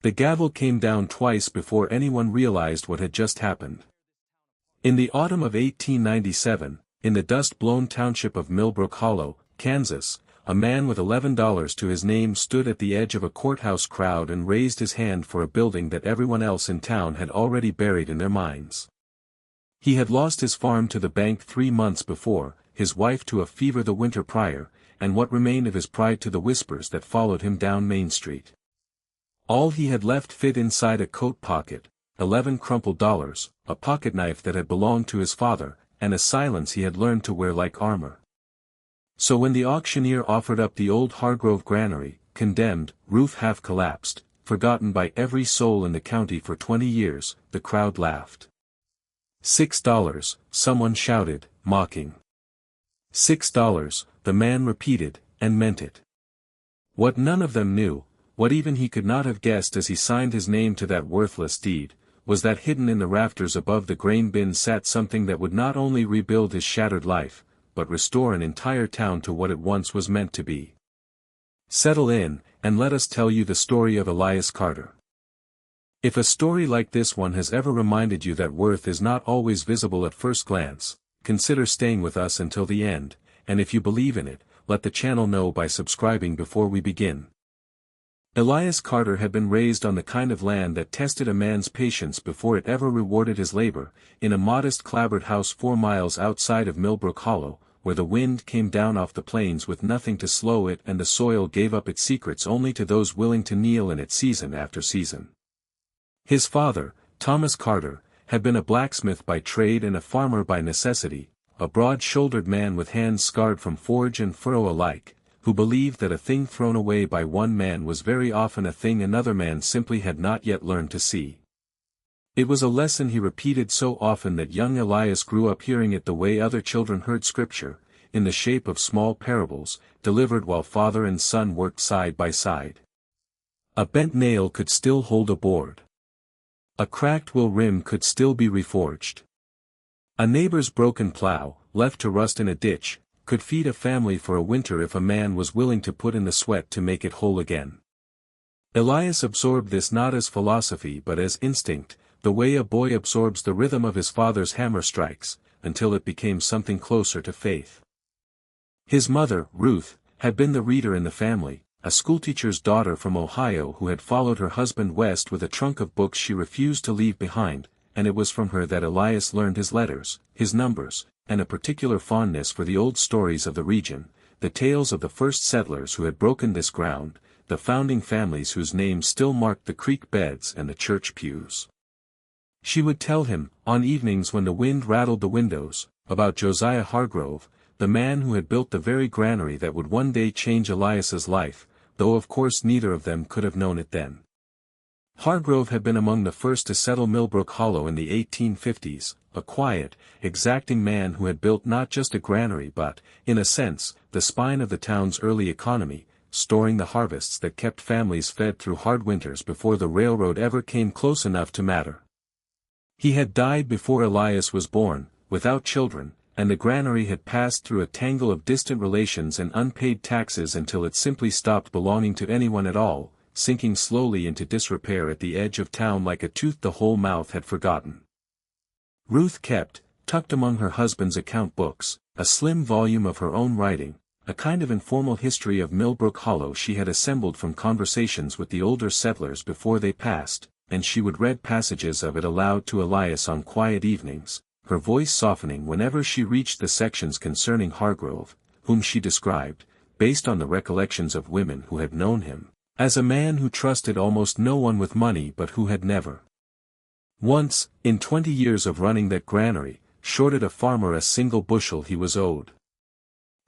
The gavel came down twice before anyone realized what had just happened. In the autumn of 1897, in the dust-blown township of Millbrook Hollow, Kansas, a man with $11 to his name stood at the edge of a courthouse crowd and raised his hand for a building that everyone else in town had already buried in their minds. He had lost his farm to the bank 3 months before, his wife to a fever the winter prior, and what remained of his pride to the whispers that followed him down Main Street. All he had left fit inside a coat pocket, 11 crumpled dollars, a pocketknife that had belonged to his father, and a silence he had learned to wear like armor. So when the auctioneer offered up the old Hargrove Granary, condemned, roof half collapsed, forgotten by every soul in the county for 20 years, the crowd laughed. $6, someone shouted, mocking. $6, the man repeated, and meant it. What none of them knew, what even he could not have guessed as he signed his name to that worthless deed, was that hidden in the rafters above the grain bin sat something that would not only rebuild his shattered life, but restore an entire town to what it once was meant to be. Settle in, and let us tell you the story of Elias Carter. If a story like this one has ever reminded you that worth is not always visible at first glance, consider staying with us until the end, and if you believe in it, let the channel know by subscribing before we begin. Elias Carter had been raised on the kind of land that tested a man's patience before it ever rewarded his labor, in a modest clapboard house 4 miles outside of Millbrook Hollow, where the wind came down off the plains with nothing to slow it and the soil gave up its secrets only to those willing to kneel in it season after season. His father, Thomas Carter, had been a blacksmith by trade and a farmer by necessity, a broad-shouldered man with hands scarred from forge and furrow alike, who believed that a thing thrown away by one man was very often a thing another man simply had not yet learned to see. It was a lesson he repeated so often that young Elias grew up hearing it the way other children heard scripture, in the shape of small parables, delivered while father and son worked side by side. A bent nail could still hold a board. A cracked wheel rim could still be reforged. A neighbor's broken plow, left to rust in a ditch, could feed a family for a winter if a man was willing to put in the sweat to make it whole again. Elias absorbed this not as philosophy but as instinct, the way a boy absorbs the rhythm of his father's hammer strikes, until it became something closer to faith. His mother, Ruth, had been the reader in the family, a schoolteacher's daughter from Ohio who had followed her husband west with a trunk of books she refused to leave behind, and it was from her that Elias learned his letters, his numbers, and a particular fondness for the old stories of the region, the tales of the first settlers who had broken this ground, the founding families whose names still marked the creek beds and the church pews. She would tell him, on evenings when the wind rattled the windows, about Josiah Hargrove, the man who had built the very granary that would one day change Elias's life, though of course neither of them could have known it then. Hargrove had been among the first to settle Millbrook Hollow in the 1850s, a quiet, exacting man who had built not just a granary but, in a sense, the spine of the town's early economy, storing the harvests that kept families fed through hard winters before the railroad ever came close enough to matter. He had died before Elias was born, without children, and the granary had passed through a tangle of distant relations and unpaid taxes until it simply stopped belonging to anyone at all, sinking slowly into disrepair at the edge of town like a tooth the whole mouth had forgotten. Ruth kept, tucked among her husband's account books, a slim volume of her own writing, a kind of informal history of Millbrook Hollow she had assembled from conversations with the older settlers before they passed, and she would read passages of it aloud to Elias on quiet evenings, her voice softening whenever she reached the sections concerning Hargrove, whom she described, based on the recollections of women who had known him, as a man who trusted almost no one with money but who had never once, in 20 years of running that granary, shorted a farmer a single bushel he was owed.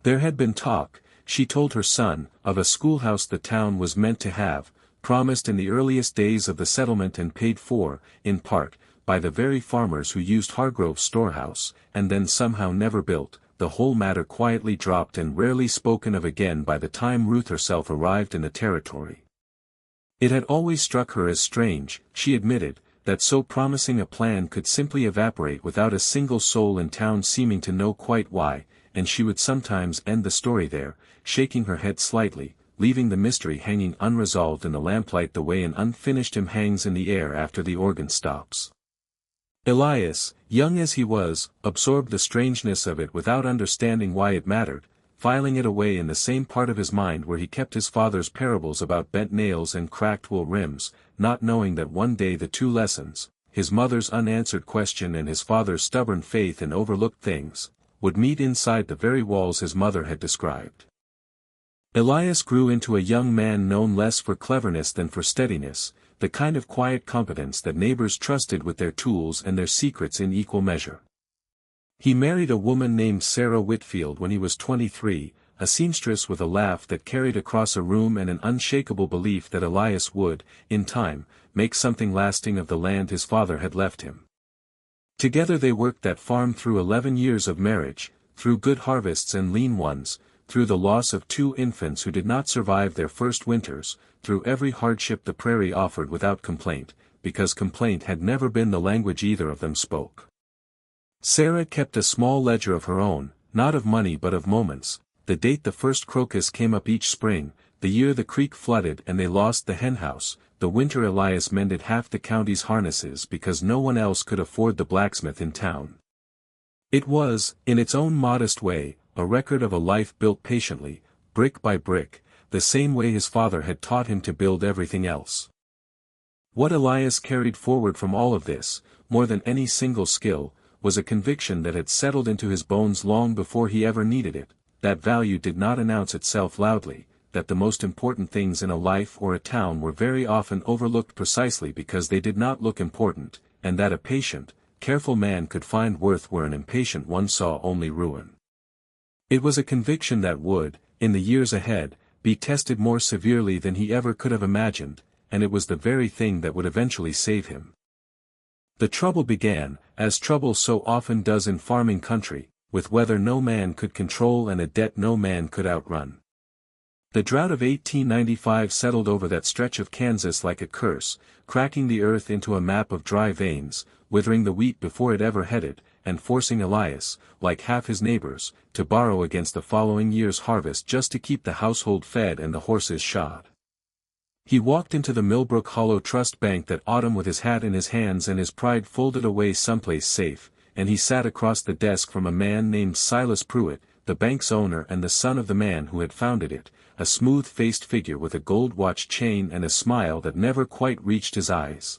There had been talk, she told her son, of a schoolhouse the town was meant to have, promised in the earliest days of the settlement and paid for, in part, by the very farmers who used Hargrove's storehouse, and then somehow never built, the whole matter quietly dropped and rarely spoken of again by the time Ruth herself arrived in the territory. It had always struck her as strange, she admitted, that so promising a plan could simply evaporate without a single soul in town seeming to know quite why, and she would sometimes end the story there, shaking her head slightly, leaving the mystery hanging unresolved in the lamplight the way an unfinished hymn hangs in the air after the organ stops. Elias, young as he was, absorbed the strangeness of it without understanding why it mattered, filing it away in the same part of his mind where he kept his father's parables about bent nails and cracked wool rims, not knowing that one day the two lessons, his mother's unanswered question and his father's stubborn faith in overlooked things, would meet inside the very walls his mother had described. Elias grew into a young man known less for cleverness than for steadiness, the kind of quiet competence that neighbors trusted with their tools and their secrets in equal measure. He married a woman named Sarah Whitfield when he was 23, a seamstress with a laugh that carried across a room and an unshakable belief that Elias would, in time, make something lasting of the land his father had left him. Together they worked that farm through 11 years of marriage, through good harvests and lean ones, through the loss of 2 infants who did not survive their first winters, through every hardship the prairie offered without complaint, because complaint had never been the language either of them spoke. Sarah kept a small ledger of her own, not of money but of moments, the date the first crocus came up each spring, the year the creek flooded and they lost the henhouse, the winter Elias mended half the county's harnesses because no one else could afford the blacksmith in town. It was, in its own modest way, a record of a life built patiently, brick by brick, the same way his father had taught him to build everything else. What Elias carried forward from all of this, more than any single skill, was a conviction that had settled into his bones long before he ever needed it, that value did not announce itself loudly, that the most important things in a life or a town were very often overlooked precisely because they did not look important, and that a patient, careful man could find worth where an impatient one saw only ruin. It was a conviction that would, in the years ahead, be tested more severely than he ever could have imagined, and it was the very thing that would eventually save him. The trouble began, as trouble so often does in farming country, with weather no man could control and a debt no man could outrun. The drought of 1895 settled over that stretch of Kansas like a curse, cracking the earth into a map of dry veins, withering the wheat before it ever headed, and forcing Elias, like half his neighbors, to borrow against the following year's harvest just to keep the household fed and the horses shod. He walked into the Millbrook Hollow Trust Bank that autumn with his hat in his hands and his pride folded away someplace safe, and he sat across the desk from a man named Silas Pruitt, the bank's owner and the son of the man who had founded it, a smooth-faced figure with a gold watch chain and a smile that never quite reached his eyes.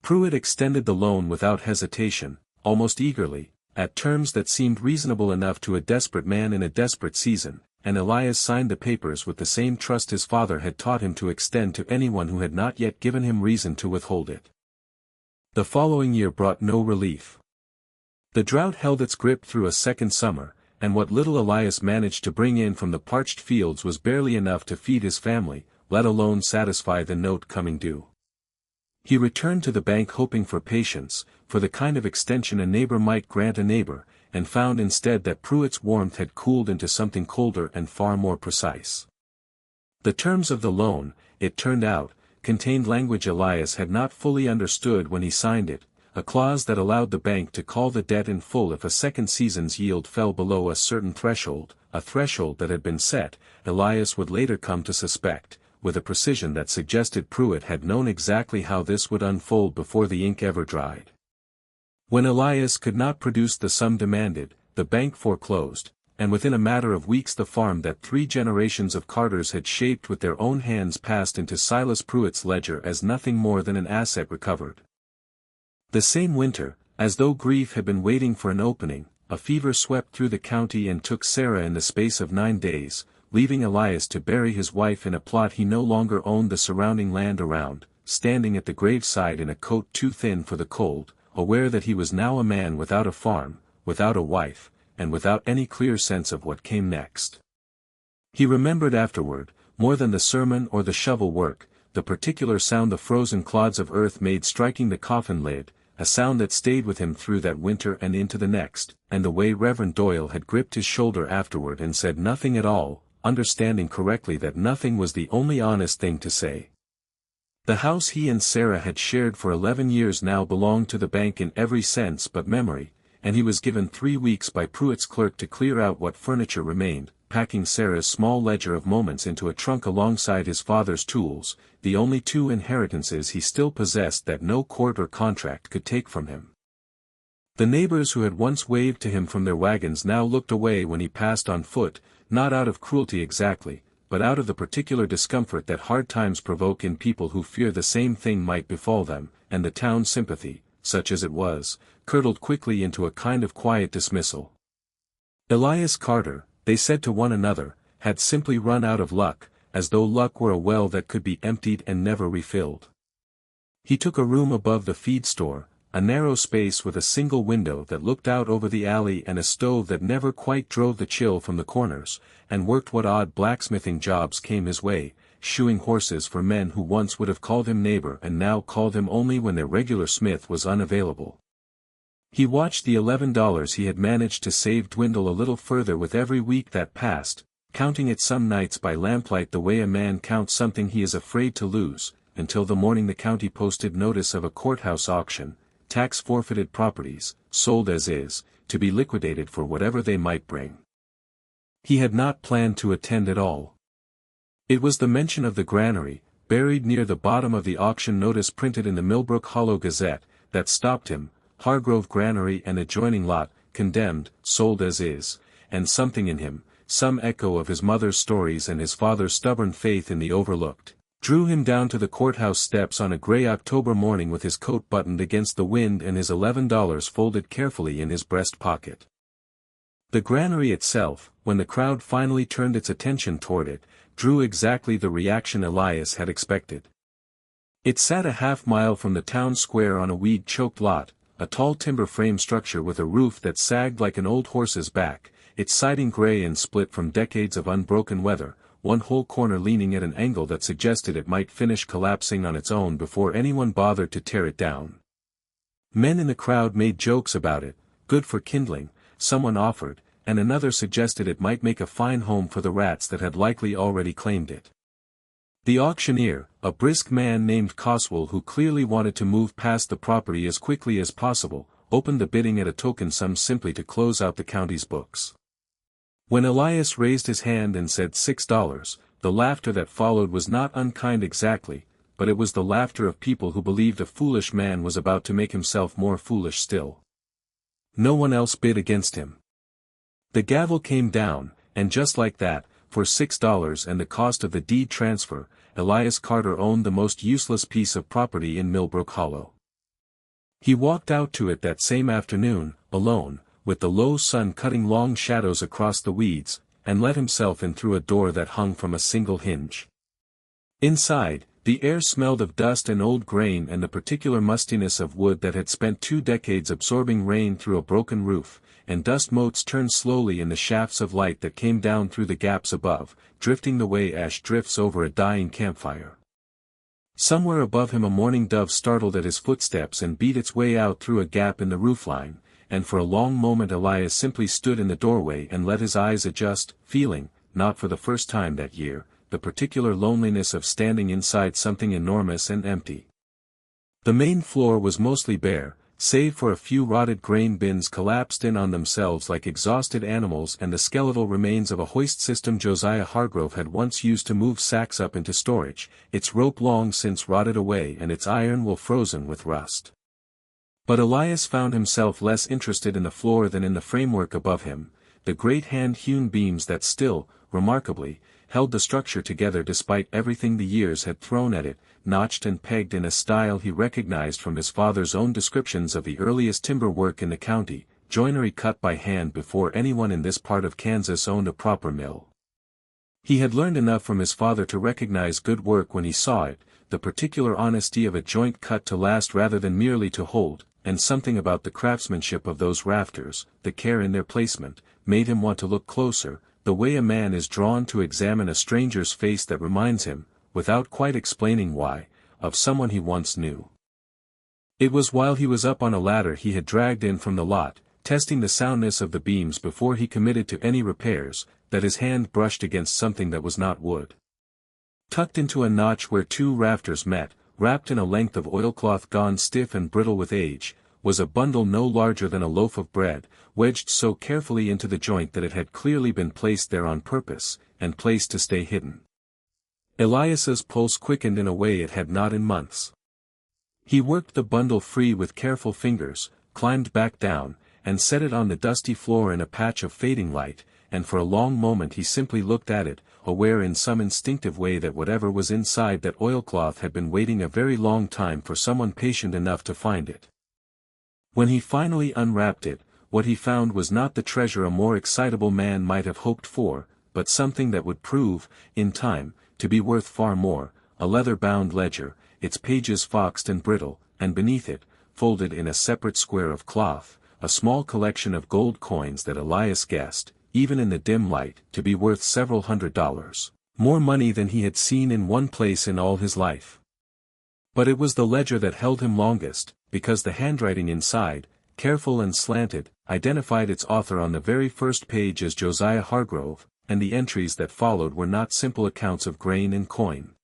Pruitt extended the loan without hesitation, almost eagerly, at terms that seemed reasonable enough to a desperate man in a desperate season, and Elias signed the papers with the same trust his father had taught him to extend to anyone who had not yet given him reason to withhold it. The following year brought no relief. The drought held its grip through a second summer, and what little Elias managed to bring in from the parched fields was barely enough to feed his family, let alone satisfy the note coming due. He returned to the bank hoping for patience, for the kind of extension a neighbor might grant a neighbor, and found instead that Pruitt's warmth had cooled into something colder and far more precise. The terms of the loan, it turned out, contained language Elias had not fully understood when he signed it, a clause that allowed the bank to call the debt in full if a second season's yield fell below a certain threshold, a threshold that had been set, Elias would later come to suspect, with a precision that suggested Pruitt had known exactly how this would unfold before the ink ever dried. When Elias could not produce the sum demanded, the bank foreclosed, and within a matter of weeks the farm that 3 generations of Carters had shaped with their own hands passed into Silas Pruitt's ledger as nothing more than an asset recovered. The same winter, as though grief had been waiting for an opening, a fever swept through the county and took Sarah in the space of 9 days, leaving Elias to bury his wife in a plot he no longer owned the surrounding land around, standing at the graveside in a coat too thin for the cold, aware that he was now a man without a farm, without a wife, and without any clear sense of what came next. He remembered afterward, more than the sermon or the shovel work, the particular sound the frozen clods of earth made striking the coffin lid, a sound that stayed with him through that winter and into the next, and the way Reverend Doyle had gripped his shoulder afterward and said nothing at all, understanding correctly that nothing was the only honest thing to say. The house he and Sarah had shared for 11 years now belonged to the bank in every sense but memory, and he was given 3 weeks by Pruitt's clerk to clear out what furniture remained, packing Sarah's small ledger of moments into a trunk alongside his father's tools, the only two inheritances he still possessed that no court or contract could take from him. The neighbors who had once waved to him from their wagons now looked away when he passed on foot, not out of cruelty exactly, but out of the particular discomfort that hard times provoke in people who fear the same thing might befall them, and the town's sympathy, such as it was, curdled quickly into a kind of quiet dismissal. Elias Carter, they said to one another, had simply run out of luck, as though luck were a well that could be emptied and never refilled. He took a room above the feed store, a narrow space with a single window that looked out over the alley and a stove that never quite drove the chill from the corners, and worked what odd blacksmithing jobs came his way, shoeing horses for men who once would have called him neighbor and now called him only when their regular smith was unavailable. He watched the $11 he had managed to save dwindle a little further with every week that passed, counting it some nights by lamplight the way a man counts something he is afraid to lose, until the morning the county posted notice of a courthouse auction, tax-forfeited properties, sold as is, to be liquidated for whatever they might bring. He had not planned to attend at all. It was the mention of the granary, buried near the bottom of the auction notice printed in the Millbrook Hollow Gazette, that stopped him. Hargrove Granary and adjoining lot, condemned, sold as is, and something in him, some echo of his mother's stories and his father's stubborn faith in the overlooked, drew him down to the courthouse steps on a gray October morning with his coat buttoned against the wind and his $11 folded carefully in his breast pocket. The granary itself, when the crowd finally turned its attention toward it, drew exactly the reaction Elias had expected. It sat a half-mile from the town square on a weed-choked lot, a tall timber frame structure with a roof that sagged like an old horse's back, its siding gray and split from decades of unbroken weather, one whole corner leaning at an angle that suggested it might finish collapsing on its own before anyone bothered to tear it down. Men in the crowd made jokes about it, good for kindling, someone offered, and another suggested it might make a fine home for the rats that had likely already claimed it. The auctioneer, a brisk man named Coswell who clearly wanted to move past the property as quickly as possible, opened the bidding at a token sum simply to close out the county's books. When Elias raised his hand and said $6, the laughter that followed was not unkind exactly, but it was the laughter of people who believed a foolish man was about to make himself more foolish still. No one else bid against him. The gavel came down, and just like that, for $6 and the cost of the deed transfer, Elias Carter owned the most useless piece of property in Millbrook Hollow. He walked out to it that same afternoon, alone, with the low sun cutting long shadows across the weeds, and let himself in through a door that hung from a single hinge. Inside, the air smelled of dust and old grain and the particular mustiness of wood that had spent 2 decades absorbing rain through a broken roof, and dust motes turned slowly in the shafts of light that came down through the gaps above, drifting the way ash drifts over a dying campfire. Somewhere above him a mourning dove startled at his footsteps and beat its way out through a gap in the roofline, and for a long moment Elias simply stood in the doorway and let his eyes adjust, feeling, not for the first time that year, the particular loneliness of standing inside something enormous and empty. The main floor was mostly bare, save for a few rotted grain bins collapsed in on themselves like exhausted animals and the skeletal remains of a hoist system Josiah Hargrove had once used to move sacks up into storage, its rope long since rotted away and its iron wool frozen with rust. But Elias found himself less interested in the floor than in the framework above him, the great hand-hewn beams that still, remarkably, held the structure together despite everything the years had thrown at it, notched and pegged in a style he recognized from his father's own descriptions of the earliest timber work in the county, joinery cut by hand before anyone in this part of Kansas owned a proper mill. He had learned enough from his father to recognize good work when he saw it, the particular honesty of a joint cut to last rather than merely to hold, and something about the craftsmanship of those rafters, the care in their placement, made him want to look closer, the way a man is drawn to examine a stranger's face that reminds him, without quite explaining why, of someone he once knew. It was while he was up on a ladder he had dragged in from the lot, testing the soundness of the beams before he committed to any repairs, that his hand brushed against something that was not wood. Tucked into a notch where 2 rafters met, wrapped in a length of oilcloth gone stiff and brittle with age, was a bundle no larger than a loaf of bread, wedged so carefully into the joint that it had clearly been placed there on purpose, and placed to stay hidden. Elias's pulse quickened in a way it had not in months. He worked the bundle free with careful fingers, climbed back down, and set it on the dusty floor in a patch of fading light, and for a long moment he simply looked at it, aware in some instinctive way that whatever was inside that oilcloth had been waiting a very long time for someone patient enough to find it. When he finally unwrapped it, what he found was not the treasure a more excitable man might have hoped for, but something that would prove, in time, to be worth far more, a leather-bound ledger, its pages foxed and brittle, and beneath it, folded in a separate square of cloth, a small collection of gold coins that Elias guessed, even in the dim light, to be worth several $100s, more money than he had seen in one place in all his life. But it was the ledger that held him longest, because the handwriting inside, careful and slanted, identified its author on the very first page as Josiah Hargrove, and the entries that followed were not simple accounts of grain and coin.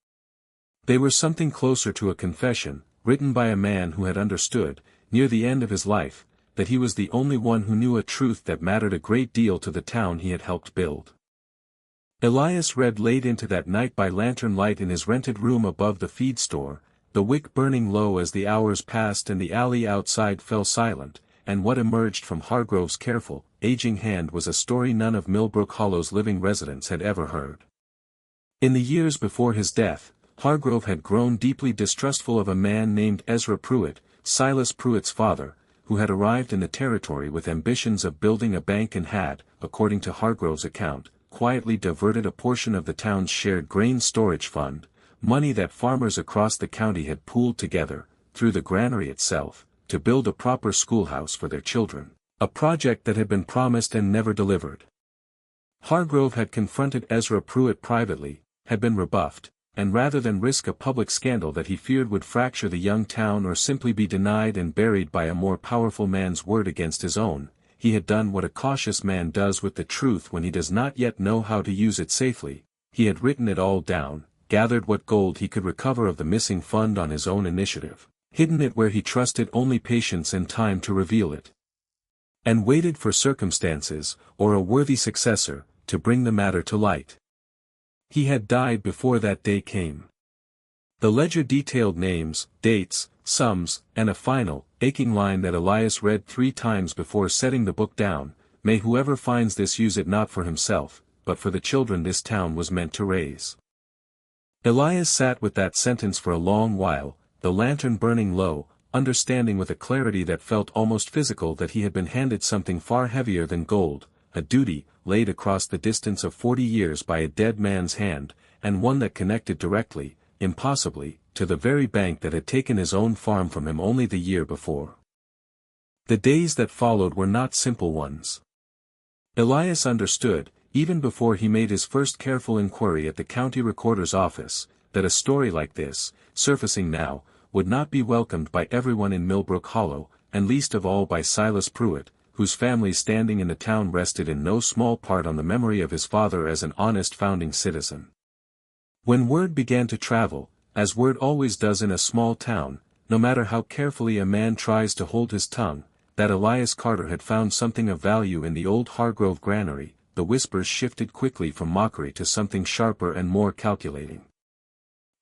They were something closer to a confession, written by a man who had understood, near the end of his life, that he was the only one who knew a truth that mattered a great deal to the town he had helped build. Elias read late into that night by lantern light in his rented room above the feed store, the wick burning low as the hours passed and the alley outside fell silent, and what emerged from Hargrove's careful, aging hand was a story none of Millbrook Hollow's living residents had ever heard. In the years before his death, Hargrove had grown deeply distrustful of a man named Ezra Pruitt, Silas Pruitt's father, who had arrived in the territory with ambitions of building a bank and had, according to Hargrove's account, quietly diverted a portion of the town's shared grain storage fund, money that farmers across the county had pooled together, through the granary itself, to build a proper schoolhouse for their children, a project that had been promised and never delivered. Hargrove had confronted Ezra Pruitt privately, had been rebuffed, and rather than risk a public scandal that he feared would fracture the young town or simply be denied and buried by a more powerful man's word against his own, he had done what a cautious man does with the truth when he does not yet know how to use it safely. He had written it all down, gathered what gold he could recover of the missing fund on his own initiative, hidden it where he trusted only patience and time to reveal it, and waited for circumstances, or a worthy successor, to bring the matter to light. He had died before that day came. The ledger detailed names, dates, sums, and a final, aching line that Elias read 3 times before setting the book down: "May whoever finds this use it not for himself, but for the children this town was meant to raise." Elias sat with that sentence for a long while, the lantern burning low, understanding with a clarity that felt almost physical that he had been handed something far heavier than gold, a duty, laid across the distance of 40 years by a dead man's hand, and one that connected directly, impossibly, to the very bank that had taken his own farm from him only the year before. The days that followed were not simple ones. Elias understood, even before he made his first careful inquiry at the county recorder's office, that a story like this, surfacing now, would not be welcomed by everyone in Millbrook Hollow, and least of all by Silas Pruitt, whose family's standing in the town rested in no small part on the memory of his father as an honest founding citizen. When word began to travel, as word always does in a small town, no matter how carefully a man tries to hold his tongue, that Elias Carter had found something of value in the old Hargrove Granary, the whispers shifted quickly from mockery to something sharper and more calculating.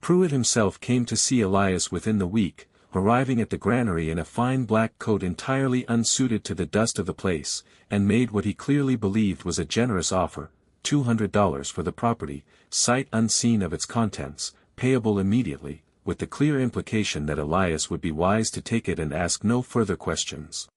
Pruitt himself came to see Elias within the week, arriving at the granary in a fine black coat entirely unsuited to the dust of the place, and made what he clearly believed was a generous offer: $200 for the property, sight unseen of its contents, payable immediately, with the clear implication that Elias would be wise to take it and ask no further questions.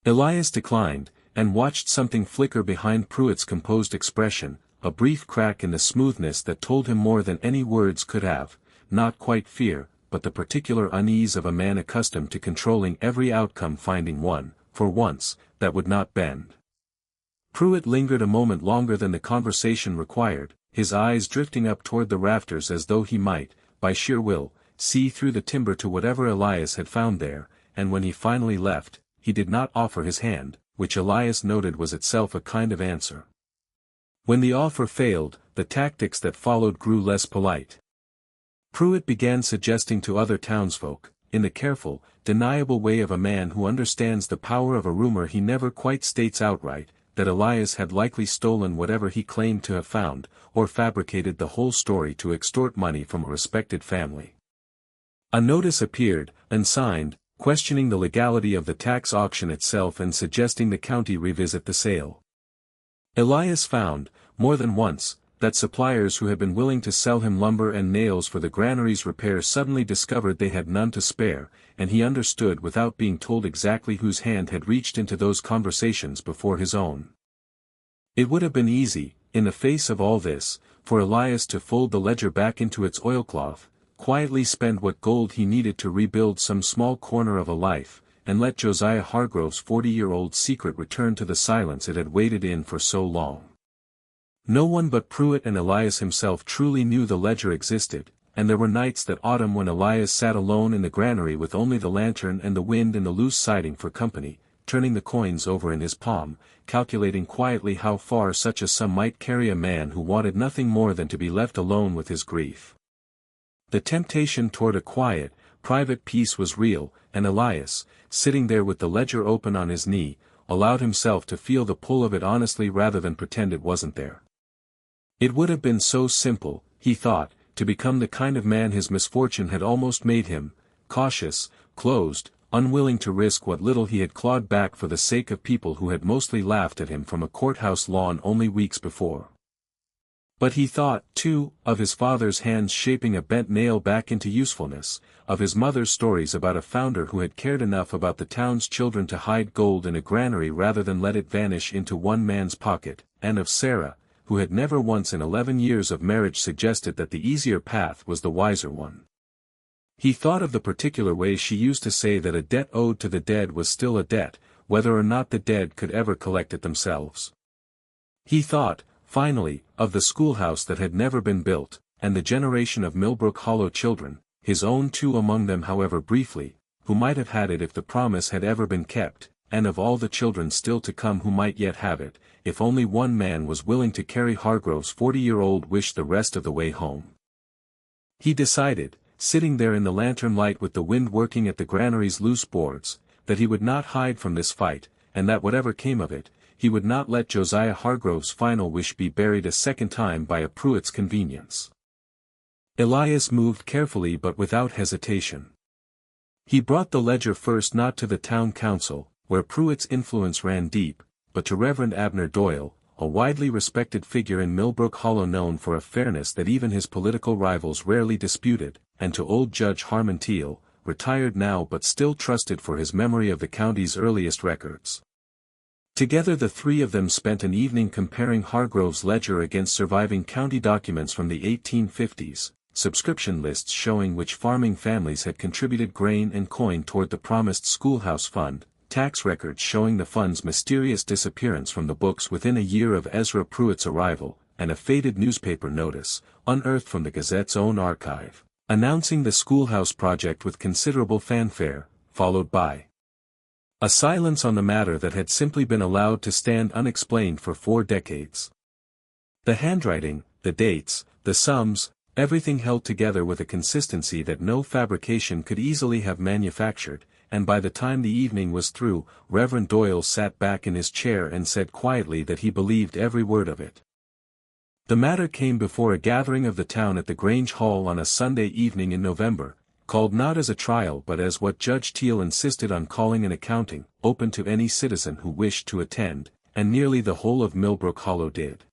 Elias declined, and watched something flicker behind Pruitt's composed expression, a brief crack in the smoothness that told him more than any words could have, not quite fear, but the particular unease of a man accustomed to controlling every outcome finding one, for once, that would not bend. Pruitt lingered a moment longer than the conversation required, his eyes drifting up toward the rafters as though he might, by sheer will, see through the timber to whatever Elias had found there, and when he finally left, he did not offer his hand, which Elias noted was itself a kind of answer. When the offer failed, the tactics that followed grew less polite. Pruitt began suggesting to other townsfolk, in the careful, deniable way of a man who understands the power of a rumor he never quite states outright, that Elias had likely stolen whatever he claimed to have found, or fabricated the whole story to extort money from a respected family. A notice appeared, unsigned, questioning the legality of the tax auction itself and suggesting the county revisit the sale. Elias found, more than once, that suppliers who had been willing to sell him lumber and nails for the granary's repair suddenly discovered they had none to spare, and he understood without being told exactly whose hand had reached into those conversations before his own. It would have been easy, in the face of all this, for Elias to fold the ledger back into its oilcloth, quietly spend what gold he needed to rebuild some small corner of a life, and let Josiah Hargrove's 40-year-old secret return to the silence it had waited in for so long. No one but Pruitt and Elias himself truly knew the ledger existed, and there were nights that autumn when Elias sat alone in the granary with only the lantern and the wind in the loose siding for company, turning the coins over in his palm, calculating quietly how far such a sum might carry a man who wanted nothing more than to be left alone with his grief. The temptation toward a quiet, private peace was real, and Elias, sitting there with the ledger open on his knee, allowed himself to feel the pull of it honestly rather than pretend it wasn't there. It would have been so simple, he thought, to become the kind of man his misfortune had almost made him, cautious, closed, unwilling to risk what little he had clawed back for the sake of people who had mostly laughed at him from a courthouse lawn only weeks before. But he thought, too, of his father's hands shaping a bent nail back into usefulness, of his mother's stories about a founder who had cared enough about the town's children to hide gold in a granary rather than let it vanish into one man's pocket, and of Sarah, who had never once in 11 years of marriage suggested that the easier path was the wiser one. He thought of the particular way she used to say that a debt owed to the dead was still a debt, whether or not the dead could ever collect it themselves. He thought, finally, of the schoolhouse that had never been built, and the generation of Millbrook Hollow children, his own too among them however briefly, who might have had it if the promise had ever been kept, and of all the children still to come who might yet have it, if only one man was willing to carry Hargrove's 40-year-old wish the rest of the way home. He decided, sitting there in the lantern light with the wind working at the granary's loose boards, that he would not hide from this fight, and that whatever came of it, he would not let Josiah Hargrove's final wish be buried a second time by a Pruitt's convenience. Elias moved carefully but without hesitation. He brought the ledger first not to the town council, where Pruitt's influence ran deep, but to Reverend Abner Doyle, a widely respected figure in Millbrook Hollow known for a fairness that even his political rivals rarely disputed, and to old Judge Harmon Teal, retired now but still trusted for his memory of the county's earliest records. Together the three of them spent an evening comparing Hargrove's ledger against surviving county documents from the 1850s, subscription lists showing which farming families had contributed grain and coin toward the promised schoolhouse fund, tax records showing the fund's mysterious disappearance from the books within a year of Ezra Pruitt's arrival, and a faded newspaper notice, unearthed from the Gazette's own archive, announcing the schoolhouse project with considerable fanfare, followed by a silence on the matter that had simply been allowed to stand unexplained for 4 decades. The handwriting, the dates, the sums, everything held together with a consistency that no fabrication could easily have manufactured, and by the time the evening was through, Reverend Doyle sat back in his chair and said quietly that he believed every word of it. The matter came before a gathering of the town at the Grange Hall on a Sunday evening in November, called not as a trial but as what Judge Teal insisted on calling an accounting, open to any citizen who wished to attend, and nearly the whole of Millbrook Hollow did.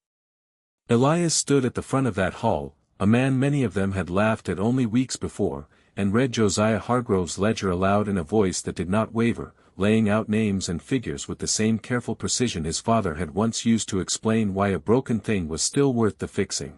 Elias stood at the front of that hall, a man many of them had laughed at only weeks before, and read Josiah Hargrove's ledger aloud in a voice that did not waver, laying out names and figures with the same careful precision his father had once used to explain why a broken thing was still worth the fixing.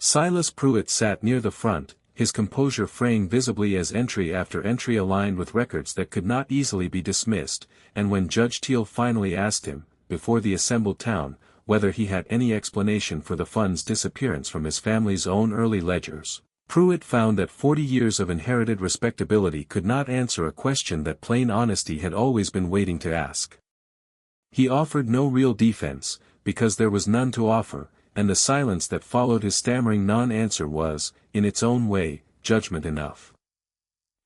Silas Pruitt sat near the front, his composure fraying visibly as entry after entry aligned with records that could not easily be dismissed, and when Judge Teal finally asked him, before the assembled town, whether he had any explanation for the fund's disappearance from his family's own early ledgers, Pruitt found that 40 years of inherited respectability could not answer a question that plain honesty had always been waiting to ask. He offered no real defense, because there was none to offer, and the silence that followed his stammering non-answer was, in its own way, judgment enough.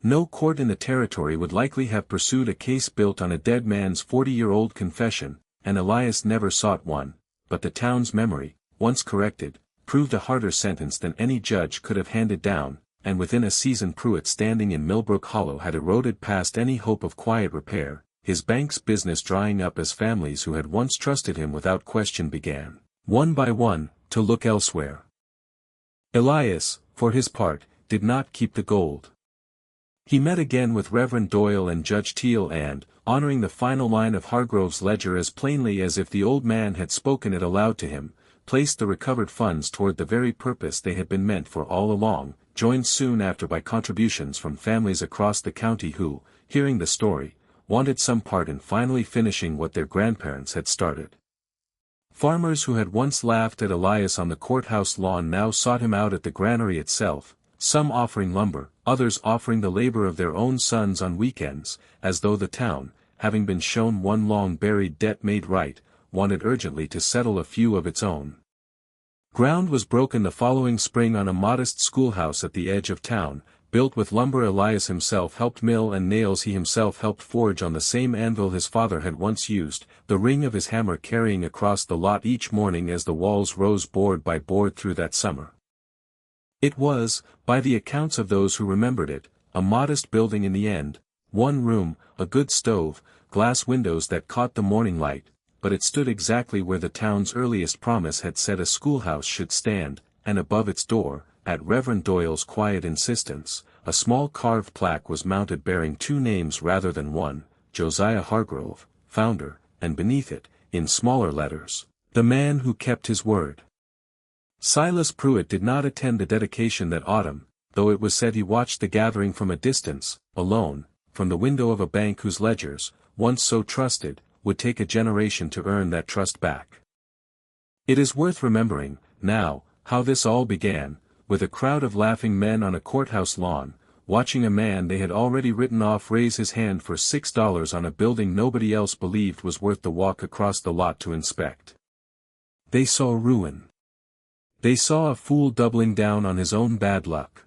No court in the territory would likely have pursued a case built on a dead man's 40-year-old confession, and Elias never sought one, but the town's memory, once corrected, proved a harder sentence than any judge could have handed down, and within a season Pruitt standing in Millbrook Hollow had eroded past any hope of quiet repair, his bank's business drying up as families who had once trusted him without question began, one by one, to look elsewhere. Elias, for his part, did not keep the gold. He met again with Reverend Doyle and Judge Teal and, honoring the final line of Hargrove's ledger as plainly as if the old man had spoken it aloud to him, placed the recovered funds toward the very purpose they had been meant for all along, joined soon after by contributions from families across the county who, hearing the story, wanted some part in finally finishing what their grandparents had started. Farmers who had once laughed at Elias on the courthouse lawn now sought him out at the granary itself, some offering lumber, others offering the labor of their own sons on weekends, as though the town, having been shown one long-buried debt made right, wanted urgently to settle a few of its own. Ground was broken the following spring on a modest schoolhouse at the edge of town, built with lumber Elias himself helped mill and nails he himself helped forge on the same anvil his father had once used, the ring of his hammer carrying across the lot each morning as the walls rose board by board through that summer. It was, by the accounts of those who remembered it, a modest building in the end, one room, a good stove, glass windows that caught the morning light, but it stood exactly where the town's earliest promise had said a schoolhouse should stand, and above its door, at Reverend Doyle's quiet insistence, a small carved plaque was mounted bearing two names rather than one, Josiah Hargrove, founder, and beneath it, in smaller letters, the man who kept his word. Silas Pruitt did not attend the dedication that autumn, though it was said he watched the gathering from a distance, alone, from the window of a bank whose ledgers, once so trusted, would take a generation to earn that trust back. It is worth remembering, now, how this all began, with a crowd of laughing men on a courthouse lawn, watching a man they had already written off raise his hand for $6 on a building nobody else believed was worth the walk across the lot to inspect. They saw ruin. They saw a fool doubling down on his own bad luck.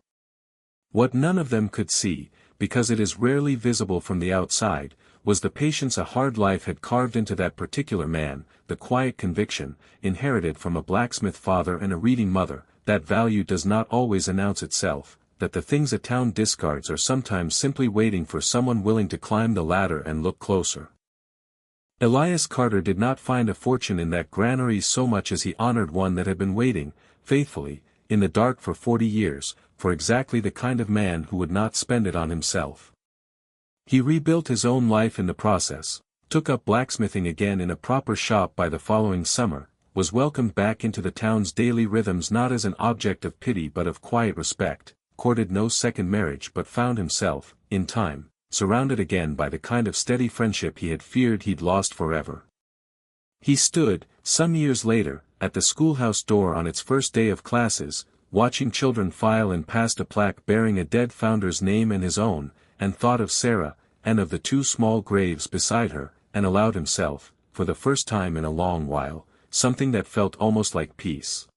What none of them could see, because it is rarely visible from the outside, was the patience a hard life had carved into that particular man, the quiet conviction, inherited from a blacksmith father and a reading mother, that value does not always announce itself, that the things a town discards are sometimes simply waiting for someone willing to climb the ladder and look closer. Elias Carter did not find a fortune in that granary so much as he honored one that had been waiting, faithfully, in the dark for 40 years, for exactly the kind of man who would not spend it on himself. He rebuilt his own life in the process, took up blacksmithing again in a proper shop by the following summer, was welcomed back into the town's daily rhythms not as an object of pity but of quiet respect, courted no second marriage but found himself, in time, surrounded again by the kind of steady friendship he had feared he'd lost forever. He stood, some years later, at the schoolhouse door on its first day of classes, watching children file in past a plaque bearing a dead founder's name and his own, and thought of Sarah, and of the two small graves beside her, and allowed himself, for the first time in a long while, something that felt almost like peace.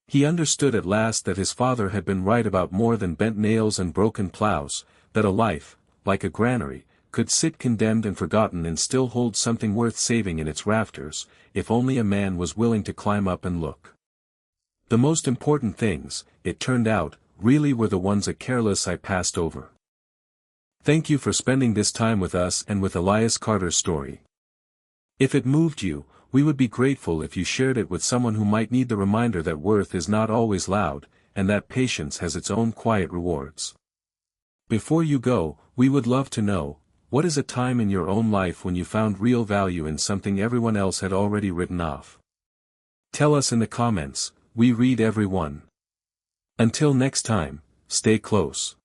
He understood at last that his father had been right about more than bent nails and broken plows, that a life, like a granary, could sit condemned and forgotten and still hold something worth saving in its rafters, if only a man was willing to climb up and look. The most important things, it turned out, really were the ones a careless eye passed over. Thank you for spending this time with us and with Elias Carter's story. If it moved you, we would be grateful if you shared it with someone who might need the reminder that worth is not always loud, and that patience has its own quiet rewards. Before you go, we would love to know, what is a time in your own life when you found real value in something everyone else had already written off? Tell us in the comments, we read every one. Until next time, stay close.